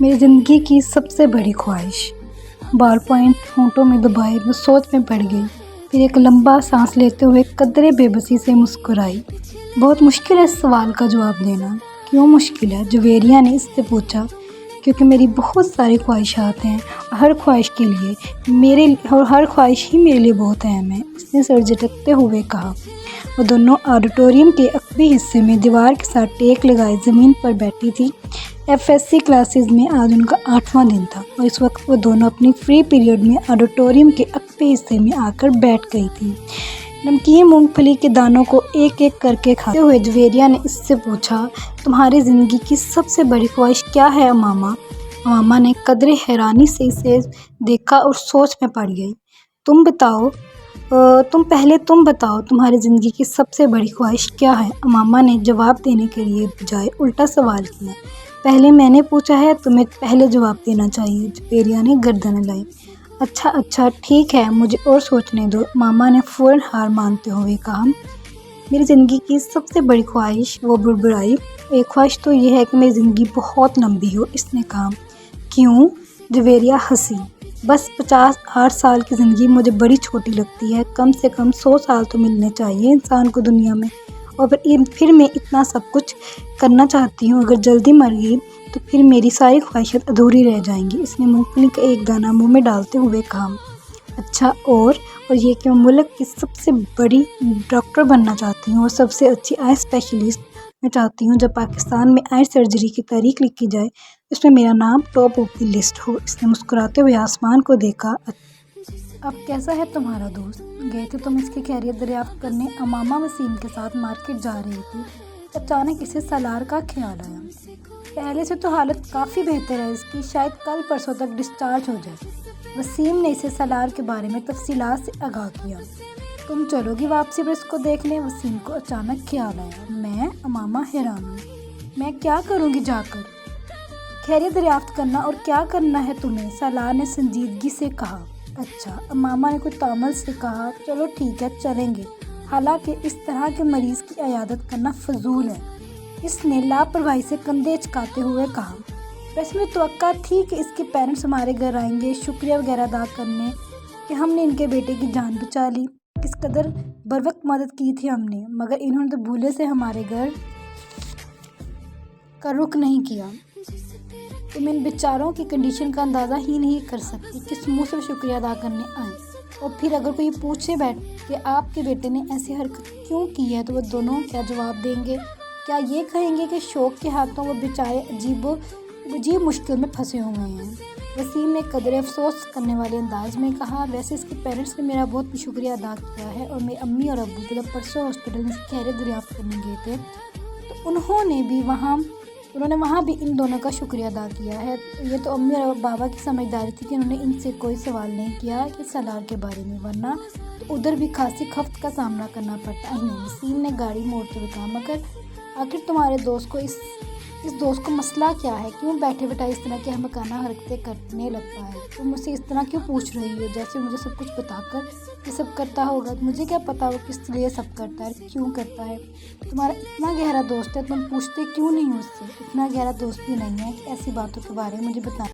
मेरी ज़िंदगी की सबसे बड़ी ख्वाहिश। बाल पॉइंट होंठों में दबाए वो सोच में पड़ गई। फिर एक लंबा सांस लेते हुए कदरे बेबसी से मुस्कुराई। बहुत मुश्किल है इस सवाल का जवाब देना। क्यों मुश्किल है? जवेरिया ने इससे पूछा। क्योंकि मेरी बहुत सारी ख्वाहिशात हैं और हर ख्वाहिश ही मेरे लिए बहुत अहम है, इसने सर झटकते हुए कहा। वो दोनों ऑडिटोरियम के अकबी हिस्से में दीवार के साथ टेक लगाए ज़मीन पर बैठी थी। एफएससी क्लासेस में आज उनका 8वां दिन था और इस वक्त वो दोनों अपनी फ्री पीरियड में ऑडिटोरियम के अकबी हिस्से में आकर बैठ गई थी। नमकीन मूंगफली के दानों को एक एक करके खाते हुए जवेरिया ने इससे पूछा, तुम्हारी ज़िंदगी की सबसे बड़ी ख्वाहिश क्या है अमामा? अमामा ने कदरे हैरानी से इसे देखा और सोच में पड़ गई। तुम बताओ तुम्हारी ज़िंदगी की सबसे बड़ी ख्वाहिश क्या है? अमामा ने जवाब देने के लिए बजाय उल्टा सवाल किया। पहले मैंने पूछा है, तुम्हें पहले जवाब देना चाहिए, जवेरिया ने गर्दन हिलाई। अच्छा ठीक है, मुझे और सोचने दो, मामा ने फ़ौरन हार मानते हुए कहा। मेरी ज़िंदगी की सबसे बड़ी ख्वाहिश, वो बुड़बुड़ाई। एक ख्वाहिश तो ये है कि मेरी ज़िंदगी बहुत लंबी हो, इसने कहा। क्यों? जवेरिया हंसी। बस 50-8 साल की ज़िंदगी मुझे बड़ी छोटी लगती है। कम से कम 100 साल तो मिलने चाहिए इंसान को दुनिया में। और फिर मैं इतना सब कुछ करना चाहती हूँ। अगर जल्दी मर गई तो फिर मेरी सारी ख्वाहिशात अधूरी रह जाएंगी, इसने मूंगफली का एक दाना मुंह में डालते हुए कहा। अच्छा और ये कि मैं मुल्क की सबसे बड़ी डॉक्टर बनना चाहती हूँ और सबसे अच्छी आई स्पेशलिस्ट मैं चाहती हूँ। जब पाकिस्तान में आई सर्जरी की तारीख लिखी जाए उसमें मेरा नाम टॉप ऑफ द लिस्ट हो। इसने मुस्कुराते हुए आसमान को देखा। अब कैसा है तुम्हारा दोस्त? गए थे तुम इसकी खैरियत दरियाफ्त करने? अमामा वसीम के साथ मार्केट जा रही थी। अचानक इसे सलार का ख्याल आया। पहले से तो हालत काफ़ी बेहतर है इसकी, शायद कल परसों तक डिस्चार्ज हो जाए। वसीम ने इसे सलार के बारे में तफसीलात से आगाह किया। तुम चलोगी वापसी पर इसको देखने? वसीम को अचानक ख्याल आया। मैं? अमामा हैरान हुई। मैं क्या करूँगी जाकर? खैरियत दरियाफ्त करना, और क्या करना है तुम्हें? सलार ने संजीदगी से कहा। अच्छा, अमामा ने कुछ तामल से कहा। चलो ठीक है, चलेंगे। हालांकि इस तरह के मरीज़ की इयादत करना फजूल है, इसने लापरवाही से कंधे चकाते हुए कहा। वैसे मुझे तवक्का थी कि इसके पेरेंट्स हमारे घर आएंगे शुक्रिया वगैरह अदा करने कि हमने इनके बेटे की जान बचा ली। किस कदर बरवक्त मदद की थी हमने, मगर इन्होंने तो भूले से हमारे घर का रुख नहीं किया। तुम इन बेचारों की कंडीशन का अंदाज़ा ही नहीं कर सकती, किस मुँह से शुक्रिया अदा करने आए। और फिर अगर कोई पूछे बैठ कि आपके बेटे ने ऐसी हरकत क्यों की है, तो वो दोनों क्या जवाब देंगे? क्या ये कहेंगे कि शौक के हाथों वो बेचारे अजीब मुश्किल में फंसे हुए हैं? वसीम ने कदरे अफसोस करने वाले अंदाज में कहा। वैसे इसके पेरेंट्स ने मेरा बहुत शुक्रिया अदा किया है, और मेरी अम्मी और अब्बू जब परसों हॉस्पिटल में खैरियत दरियाफ्त करने गए थे तो उन्होंने वहाँ भी इन दोनों का शुक्रिया अदा किया है। ये तो अम्मी और बाबा की समझदारी थी कि उन्होंने इनसे कोई सवाल नहीं किया कि सलार के बारे में, वरना तो उधर भी खासी खफ्त का सामना करना पड़ता है। वसीम ने गाड़ी मोड़ते हुए कहा। मगर आखिर तुम्हारे दोस्त को इस दोस्त को मसला क्या है? क्यों बैठे बैठा इस तरह की अहमकाना हरकतें करने लगता है? तुम मुझसे इस तरह क्यों पूछ रही हो, जैसे मुझे सब कुछ बताकर ये सब करता होगा? मुझे क्या पता वो किस लिए सब करता है, क्यों करता है? तुम्हारा इतना गहरा दोस्त है, तुम पूछते क्यों नहीं उससे? इतना गहरा दोस्त भी नहीं है कि ऐसी बातों के बारे में मुझे बता